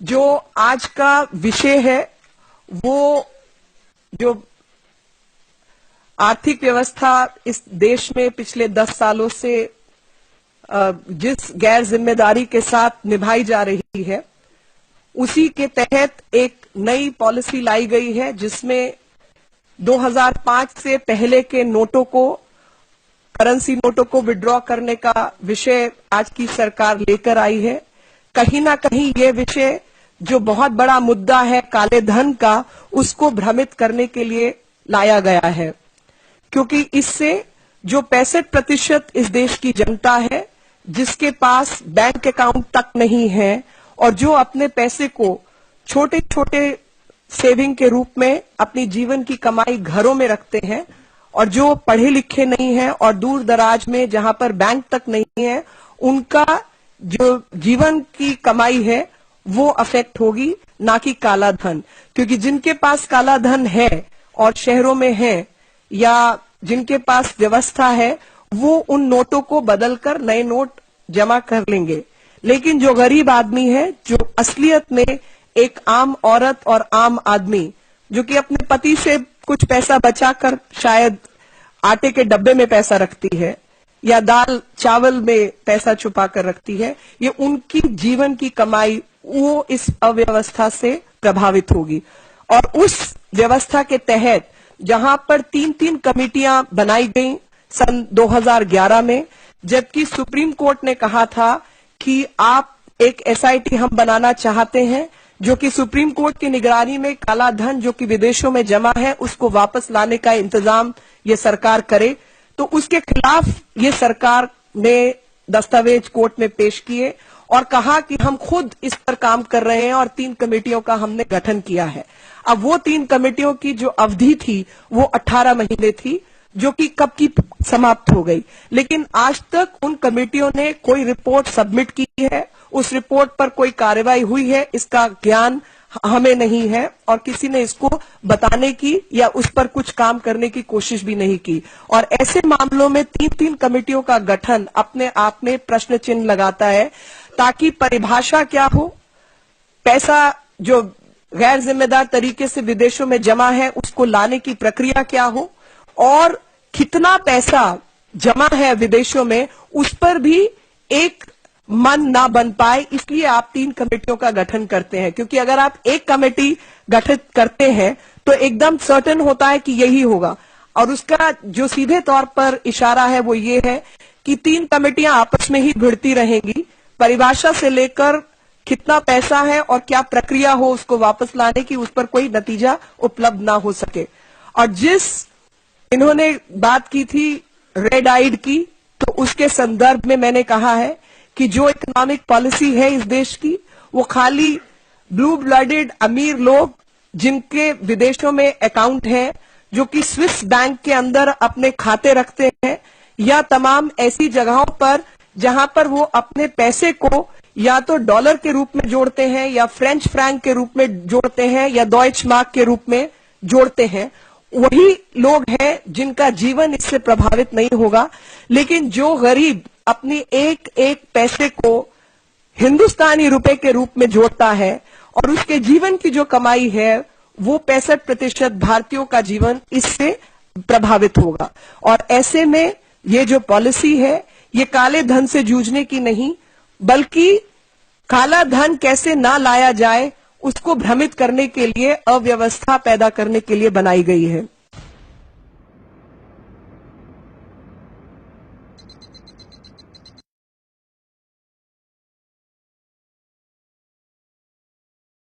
जो आज का विषय है वो जो आर्थिक व्यवस्था इस देश में पिछले 10 सालों से जिस गैर जिम्मेदारी के साथ निभाई जा रही है, उसी के तहत एक नई पॉलिसी लाई गई है जिसमें 2005 से पहले के नोटों को, करेंसी नोटों को विड्रॉ करने का विषय आज की सरकार लेकर आई है। कहीं ना कहीं ये विषय जो बहुत बड़ा मुद्दा है काले धन का, उसको भ्रमित करने के लिए लाया गया है, क्योंकि इससे जो 65% इस देश की जनता है जिसके पास बैंक अकाउंट तक नहीं है और जो अपने पैसे को छोटे छोटे सेविंग के रूप में अपनी जीवन की कमाई घरों में रखते हैं, और जो पढ़े लिखे नहीं हैं और दूर दराज में जहां पर बैंक तक नहीं है, उनका जो जीवन की कमाई है वो अफेक्ट होगी, ना कि काला धन। क्योंकि जिनके पास काला धन है और शहरों में है या जिनके पास व्यवस्था है, वो उन नोटों को बदलकर नए नोट जमा कर लेंगे। लेकिन जो गरीब आदमी है, जो असलियत में एक आम औरत और आम आदमी जो कि अपने पति से कुछ पैसा बचाकर शायद आटे के डब्बे में पैसा रखती है या दाल चावल में पैसा छुपा कर रखती है, ये उनकी जीवन की कमाई वो इस अव्यवस्था से प्रभावित होगी। और उस व्यवस्था के तहत जहां पर 3-3 कमेटियां बनाई गई सन 2011 में, जबकि सुप्रीम कोर्ट ने कहा था कि आप एक एसआईटी हम बनाना चाहते हैं जो कि सुप्रीम कोर्ट की निगरानी में काला धन जो कि विदेशों में जमा है उसको वापस लाने का इंतजाम ये सरकार करे, तो उसके खिलाफ ये सरकार ने दस्तावेज कोर्ट में पेश किए और कहा कि हम खुद इस पर काम कर रहे हैं और 3 कमेटियों का हमने गठन किया है। अब वो 3 कमेटियों की जो अवधि थी वो 18 महीने थी, जो कि कब की समाप्त हो गई। लेकिन आज तक उन कमेटियों ने कोई रिपोर्ट सबमिट की है, उस रिपोर्ट पर कोई कार्रवाई हुई है, इसका ज्ञान हमें नहीं है और किसी ने इसको बताने की या उस पर कुछ काम करने की कोशिश भी नहीं की। और ऐसे मामलों में 3-3 कमेटियों का गठन अपने आप में प्रश्न चिन्ह लगाता है, ताकि परिभाषा क्या हो, पैसा जो गैर जिम्मेदार तरीके से विदेशों में जमा है उसको लाने की प्रक्रिया क्या हो, और कितना पैसा जमा है विदेशों में उस पर भी एक मन ना बन पाए, इसलिए आप 3 कमेटियों का गठन करते हैं। क्योंकि अगर आप एक कमेटी गठित करते हैं तो एकदम सर्टेन होता है कि यही होगा, और उसका जो सीधे तौर पर इशारा है वो ये है कि 3 कमेटियां आपस में ही भिड़ती रहेंगी, परिभाषा से लेकर कितना पैसा है और क्या प्रक्रिया हो उसको वापस लाने की, उस पर कोई नतीजा उपलब्ध ना हो सके। और जिस इन्होंने बात की थी रेड आइड की, तो उसके संदर्भ में मैंने कहा है कि जो इकोनॉमिक पॉलिसी है इस देश की, वो खाली ब्लू ब्लडेड अमीर लोग जिनके विदेशों में अकाउंट है, जो कि स्विस बैंक के अंदर अपने खाते रखते हैं, या तमाम ऐसी जगहों पर जहां पर वो अपने पैसे को या तो डॉलर के रूप में जोड़ते हैं या फ्रेंच फ्रैंक के रूप में जोड़ते हैं या डॉइच मार्क के रूप में जोड़ते हैं, वही लोग हैं जिनका जीवन इससे प्रभावित नहीं होगा। लेकिन जो गरीब अपनी एक एक पैसे को हिंदुस्तानी रुपए के रूप में जोड़ता है और उसके जीवन की जो कमाई है वो 65% भारतीयों का जीवन इससे प्रभावित होगा। और ऐसे में ये जो पॉलिसी है ये काले धन से जूझने की नहीं, बल्कि काला धन कैसे ना लाया जाए उसको भ्रमित करने के लिए, अव्यवस्था पैदा करने के लिए बनाई गई है।